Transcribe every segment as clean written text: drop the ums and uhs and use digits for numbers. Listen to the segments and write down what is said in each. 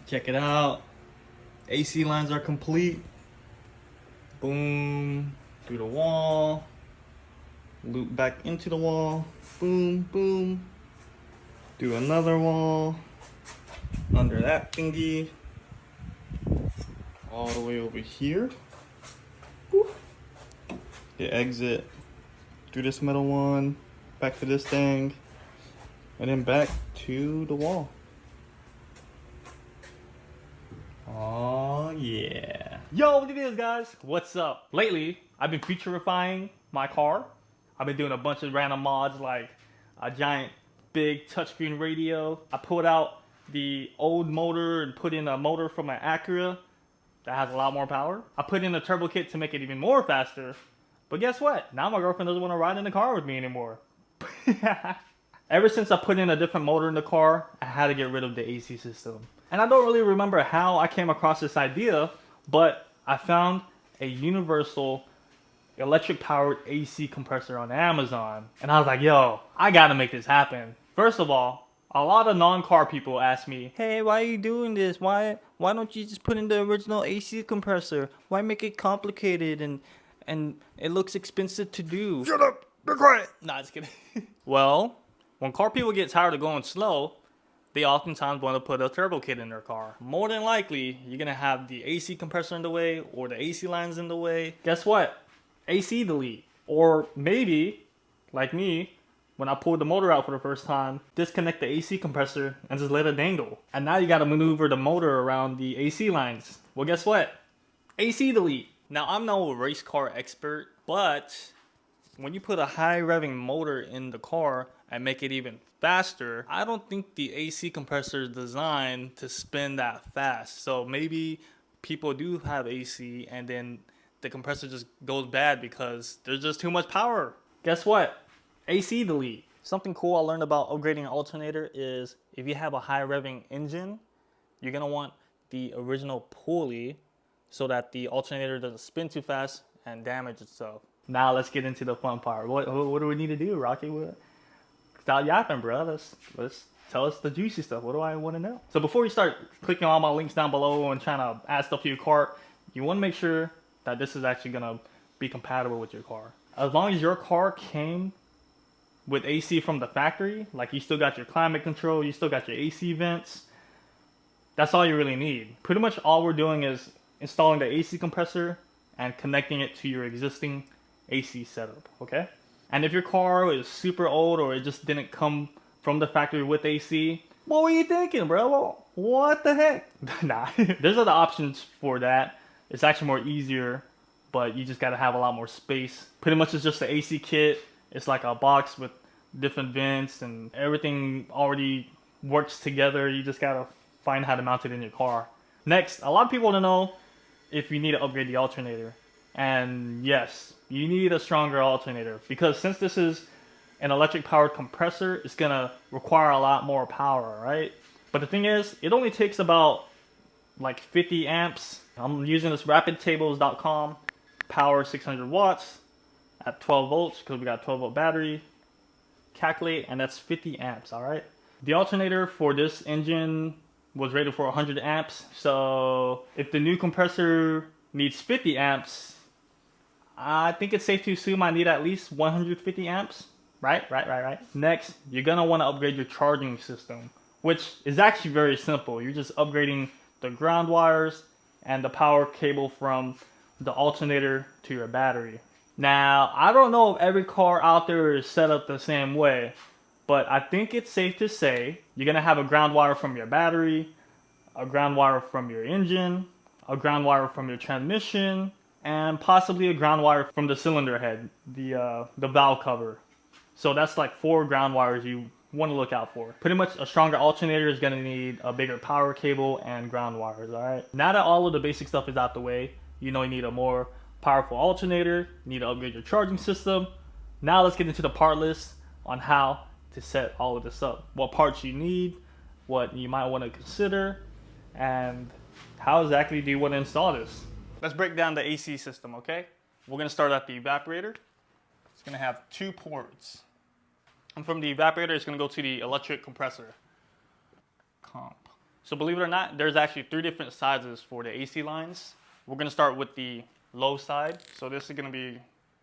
Check it out. AC lines are complete. Boom. Through the wall. Loop back into the wall. Boom, boom. Do another wall. Under that thingy. All the way over here. Woo. The exit. Through this metal one. Back to this thing. And then back to the wall. Oh yeah. Yo, what it is, guys? What's up? Lately, I've been featurifying my car. I've been doing a bunch of random mods like a giant big touchscreen radio. I pulled out the old motor and put in a motor from my Acura that has a lot more power. I put in a turbo kit to make it even more faster. But guess what? Now my girlfriend doesn't want to ride in the car with me anymore. Ever since I put in a different motor in the car, I had to get rid of the AC system. And I don't really remember how I came across this idea, but I found a universal electric powered AC compressor on Amazon. And I was like, yo, I gotta make this happen. First of all, a lot of non-car people ask me, hey, why are you doing this? Why don't you just put in the original AC compressor? Why make it complicated and it looks expensive to do? Shut up! Be quiet! Nah, just kidding. Well, when car people get tired of going slow, they oftentimes want to put a turbo kit in their car. More than likely, you're going to have the AC compressor in the way or the AC lines in the way. Guess what? AC delete. Or maybe, like me, when I pulled the motor out for the first time, disconnect the AC compressor and just let it dangle. And now you got to maneuver the motor around the AC lines. Well, guess what? AC delete. Now, I'm no race car expert, but when you put a high revving motor in the car and make it even faster, I don't think the AC compressor is designed to spin that fast. So maybe people do have AC and then the compressor just goes bad because there's just too much power. Guess what? AC delete. Something cool I learned about upgrading an alternator is if you have a high revving engine, you're gonna want the original pulley so that the alternator doesn't spin too fast and damage itself. Now let's get into the fun part. What do we need to do, Rocky? Stop yapping, bro. Let's tell us the juicy stuff. What do I want to know? So before you start clicking on my links down below and trying to add stuff to your cart, you want to make sure that this is actually gonna be compatible with your car. As long as your car came with AC from the factory, like you still got your climate control, you still got your AC vents, that's all you really need. Pretty much all we're doing is installing the AC compressor and connecting it to your existing AC setup, okay? And if your car is super old or it just didn't come from the factory with AC, what were you thinking, bro? What the heck? Nah, there's other options for that. It's actually more easier, but you just gotta have a lot more space. Pretty much it's just the AC kit. It's like a box with different vents and everything already works together. You just gotta find how to mount it in your car. Next, a lot of people want to know if you need to upgrade the alternator. And yes, you need a stronger alternator because since this is an electric powered compressor, it's gonna require a lot more power, right? But the thing is, it only takes about like 50 amps. I'm using this rapidtables.com power 600 watts at 12 volts because we got a 12 volt battery. Calculate, and that's 50 amps, all right? The alternator for this engine was rated for 100 amps. So if the new compressor needs 50 amps, I think it's safe to assume I need at least 150 amps. Right. Next, you're gonna want to upgrade your charging system, which is actually very simple. You're just upgrading the ground wires and the power cable from the alternator to your battery. Now, I don't know if every car out there is set up the same way, but I think it's safe to say you're gonna have a ground wire from your battery, a ground wire from your engine, a ground wire from your transmission, and possibly a ground wire from the cylinder head, the valve cover. So that's like 4 ground wires you want to look out for. Pretty much a stronger alternator is going to need a bigger power cable and ground wires, all right? Now that all of the basic stuff is out the way, you know you need a more powerful alternator, you need to upgrade your charging system. Now let's get into the part list on how to set all of this up. What parts you need, what you might want to consider, and how exactly do you want to install this? Let's break down the AC system, okay? We're gonna start at the evaporator. It's gonna have 2 ports. And from the evaporator, it's gonna go to the electric compressor. So believe it or not, there's actually 3 different sizes for the AC lines. We're gonna start with the low side. So this is gonna be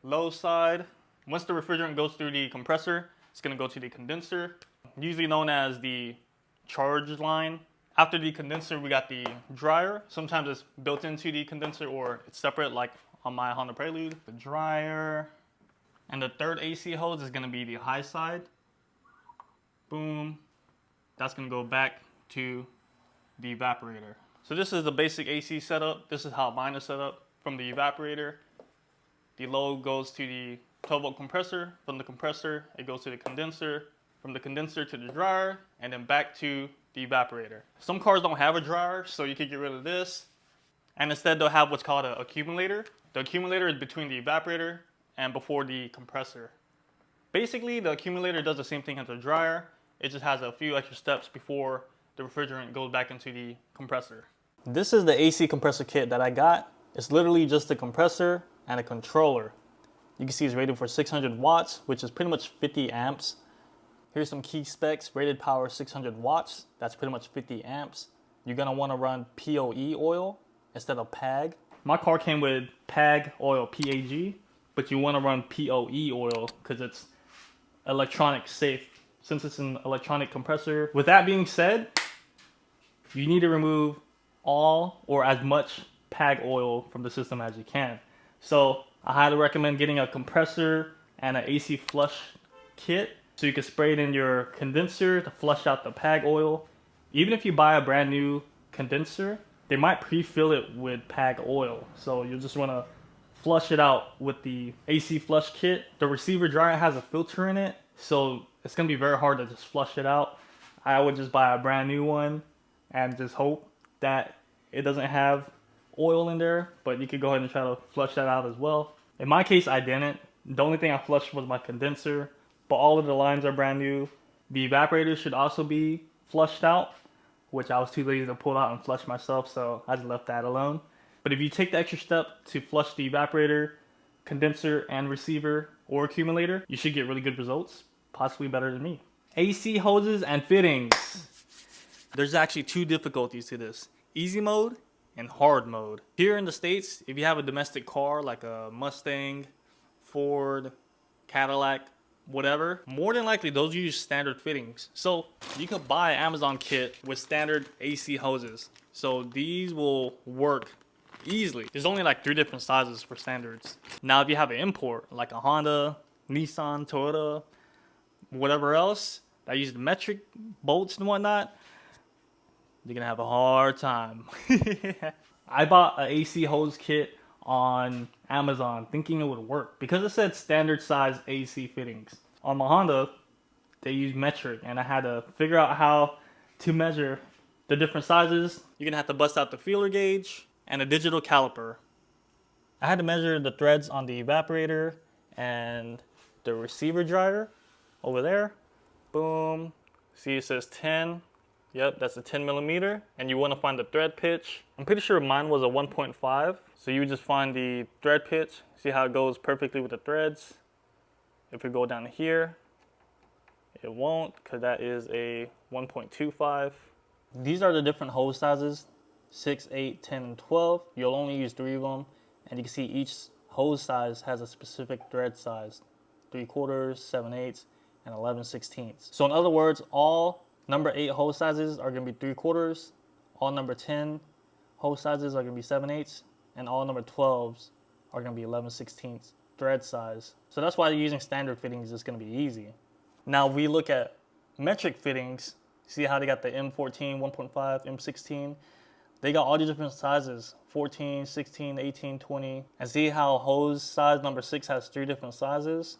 low side. Once the refrigerant goes through the compressor, it's gonna go to the condenser, usually known as the charge line. After the condenser, we got the dryer. Sometimes it's built into the condenser or it's separate, like on my Honda Prelude. The dryer. And the third AC hose is gonna be the high side. Boom. That's gonna go back to the evaporator. So this is the basic AC setup. This is how mine is set up. From the evaporator, the load goes to the 12-volt compressor. From the compressor, it goes to the condenser. From the condenser to the dryer, and then back to the evaporator. Some cars don't have a dryer, so you can get rid of this. And instead, they'll have what's called an accumulator. The accumulator is between the evaporator and before the compressor. Basically, the accumulator does the same thing as the dryer. It just has a few extra steps before the refrigerant goes back into the compressor. This is the AC compressor kit that I got. It's literally just a compressor and a controller. You can see it's rated for 600 watts, which is pretty much 50 amps. Here's some key specs. Rated power 600 watts. That's pretty much 50 amps. You're gonna wanna run POE oil instead of PAG. My car came with PAG oil, PAG, but you wanna run POE oil because it's electronic safe, since it's an electronic compressor. With that being said, you need to remove all or as much PAG oil from the system as you can. So I highly recommend getting a compressor and an AC flush kit so you can spray it in your condenser to flush out the PAG oil. Even if you buy a brand new condenser, they might pre-fill it with PAG oil. So you just want to flush it out with the AC flush kit. The receiver dryer has a filter in it, so it's going to be very hard to just flush it out. I would just buy a brand new one and just hope that it doesn't have oil in there, but you could go ahead and try to flush that out as well. In my case, I didn't. The only thing I flushed was my condenser, but all of the lines are brand new. The evaporator should also be flushed out, which I was too lazy to pull out and flush myself, so I just left that alone. But if you take the extra step to flush the evaporator, condenser, and receiver or accumulator, you should get really good results, possibly better than me. AC hoses and fittings. There's actually 2 difficulties to this: easy mode and hard mode. Here in the States, if you have a domestic car like a Mustang, Ford, Cadillac, whatever, more than likely those use standard fittings. So you could buy an Amazon kit with standard AC hoses. So these will work easily. There's only like 3 different sizes for standards. Now if you have an import like a Honda, Nissan, Toyota, whatever else that use the metric bolts and whatnot, you're gonna have a hard time. I bought an AC hose kit on Amazon thinking it would work because it said standard size AC fittings. On my Honda, they use metric, and I had to figure out how to measure the different sizes. You're gonna have to bust out the feeler gauge and a digital caliper. I had to measure the threads on the evaporator and the receiver dryer over there. Boom. See, it says 10. Yep, that's a 10 millimeter. And you want to find the thread pitch. I'm pretty sure mine was a 1.5. So you would just find the thread pitch. See how it goes perfectly with the threads. If we go down here, it won't, because that is a 1.25. These are the different hose sizes: 6, 8, 10, and 12. You'll only use 3 of them. And you can see each hose size has a specific thread size: 3/4, 7/8, and 11/16. So in other words, all number 8 hose sizes are going to be 3/4, all number 10 hose sizes are going to be 7/8, and all number 12s are going to be 11/16 thread size. So that's why using standard fittings is going to be easy. Now we look at metric fittings. See how they got the M14, 1.5, M16? They got all these different sizes: 14, 16, 18, 20. And see how hose size number 6 has 3 different sizes?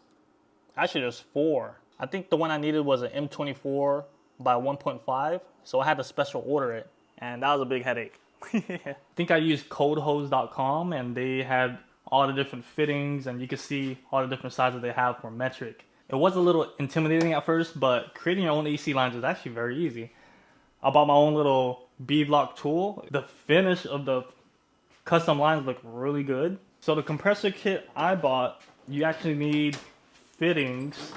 Actually, there's 4. I think the one I needed was an M24 by 1.5, so I had to special order it, and that was a big headache. I think I used coldhose.com, and they had all the different fittings, and you can see all the different sizes they have for metric. It was a little intimidating at first, but creating your own AC lines is actually very easy. I bought my own little beadlock tool. The finish of the custom lines look really good. So the compressor kit I bought, you actually need fittings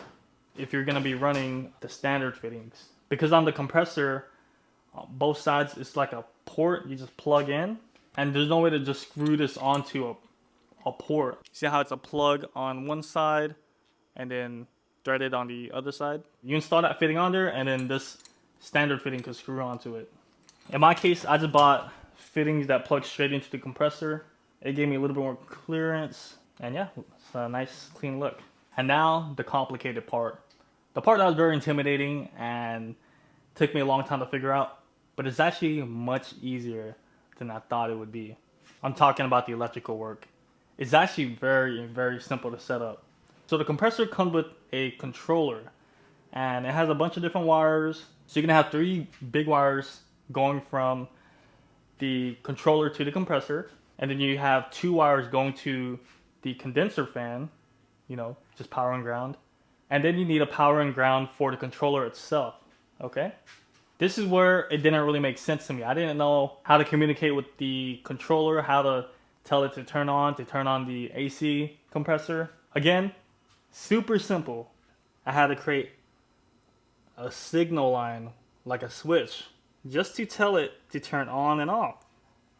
if you're going to be running the standard fittings. Because on the compressor, both sides, it's like a port you just plug in, and there's no way to just screw this onto a port. See how it's a plug on one side and then threaded on the other side? You install that fitting on there, and then this standard fitting can screw onto it. In my case, I just bought fittings that plug straight into the compressor. It gave me a little bit more clearance, and yeah, it's a nice clean look. And now the complicated part. The part that was very intimidating and took me a long time to figure out, but it's actually much easier than I thought it would be. I'm talking about the electrical work. It's actually very, very simple to set up. So the compressor comes with a controller, and it has a bunch of different wires. So you're gonna have 3 big wires going from the controller to the compressor, and then you have 2 wires going to the condenser fan, you know, just power and ground. And then you need a power and ground for the controller itself, okay? This is where it didn't really make sense to me. I didn't know how to communicate with the controller, how to tell it to turn on the AC compressor. Again, super simple. I had to create a signal line, like a switch, just to tell it to turn on and off.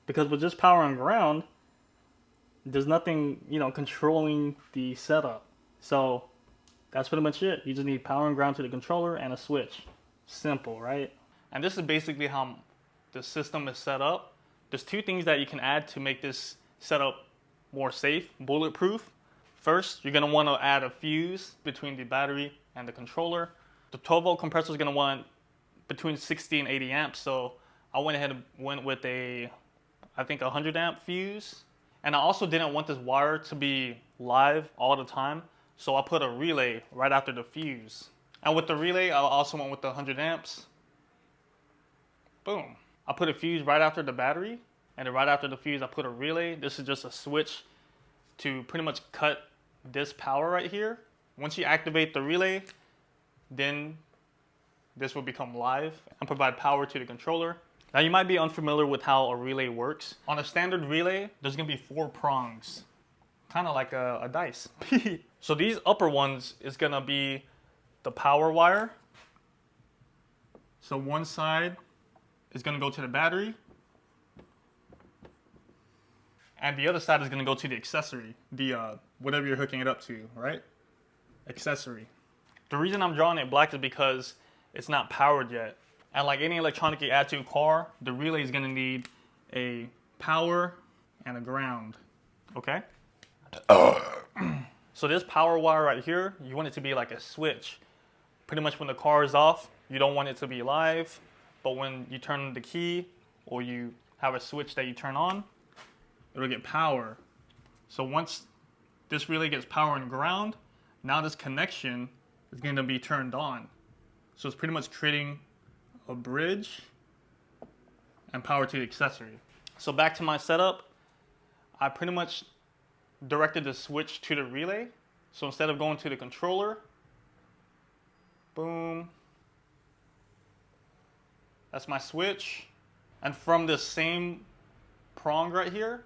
Because with just power and ground, there's nothing, you know, controlling the setup. So that's pretty much it. You just need power and ground to the controller and a switch. Simple, right? And this is basically how the system is set up. There's 2 things that you can add to make this setup more safe, bulletproof. First, you're gonna wanna add a fuse between the battery and the controller. The 12-volt compressor is gonna want between 60 and 80 amps. So I went ahead and went with I think 100 amp fuse. And I also didn't want this wire to be live all the time. So I put a relay right after the fuse. And with the relay, I also went with the 100 amps. Boom. I put a fuse right after the battery, and then right after the fuse, I put a relay. This is just a switch to pretty much cut this power right here. Once you activate the relay, then this will become live and provide power to the controller. Now you might be unfamiliar with how a relay works. On a standard relay, there's gonna be 4 prongs, kind of like a dice. So these upper ones is gonna be the power wire. So one side is gonna go to the battery, and the other side is gonna go to the accessory, the whatever you're hooking it up to, right? Accessory. The reason I'm drawing it black is because it's not powered yet. And like any electronic you add to a car, the relay is gonna need a power and a ground, okay? So this power wire right here, you want it to be like a switch. Pretty much when the car is off, you don't want it to be live, but when you turn the key or you have a switch that you turn on, it'll get power. So once this relay gets power and ground, now this connection is going to be turned on. So it's pretty much creating a bridge and power to the accessory. So back to my setup, I pretty much directed the switch to the relay. So instead of going to the controller, boom, that's my switch. And from the same prong right here,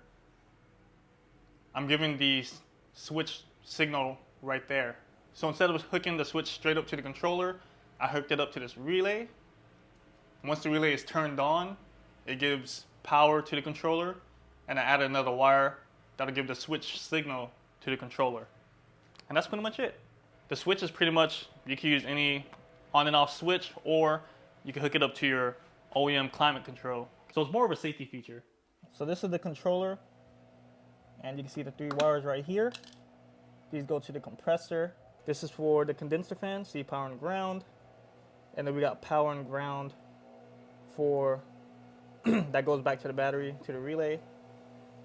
I'm giving the switch signal right there. So instead of hooking the switch straight up to the controller, I hooked it up to this relay. Once the relay is turned on, it gives power to the controller, and I added another wire that'll give the switch signal to the controller. And that's pretty much it. The switch is pretty much, you can use any on and off switch, or you can hook it up to your OEM climate control. So it's more of a safety feature. So this is the controller, and you can see the 3 wires right here. These go to the compressor. This is for the condenser fan, see power and ground. And then we got power and ground for, that goes back to the battery, to the relay.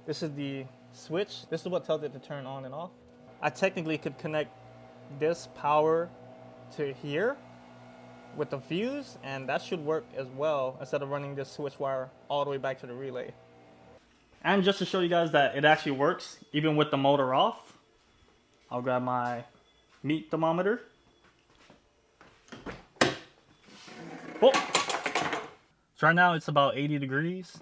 This is the switch. This is what tells it to turn on and off. I technically could connect this power to here with the fuse, and that should work as well instead of running this switch wire all the way back to the relay. And just to show you guys that it actually works, even with the motor off, I'll grab my meat thermometer. Oh. So right now it's about 80 degrees.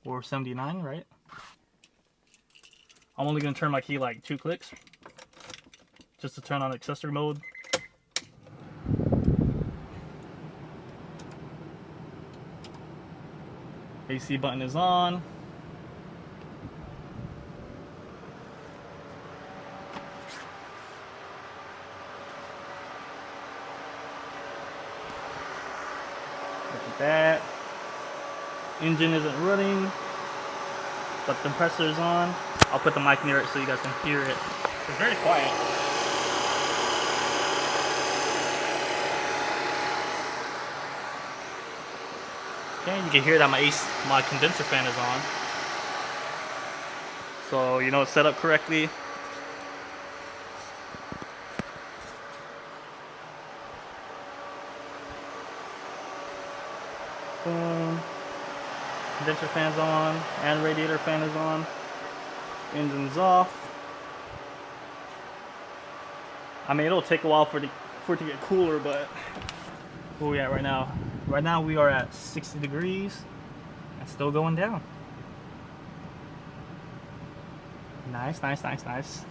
Or 79, right? I'm only gonna turn my key like 2 clicks just to turn on accessory mode. AC button is on. Look at that. Engine isn't running, but the compressor is on. I'll put the mic near it so you guys can hear it. It's very quiet. Okay, you can hear that my condenser fan is on. So you know it's set up correctly. Boom. Condenser fan's on, and radiator fan is on. Engine's off. I mean, it'll take a while for it to get cooler, but where are we at right now? Right now we are at 60 degrees and still going down. Nice, nice, nice, nice.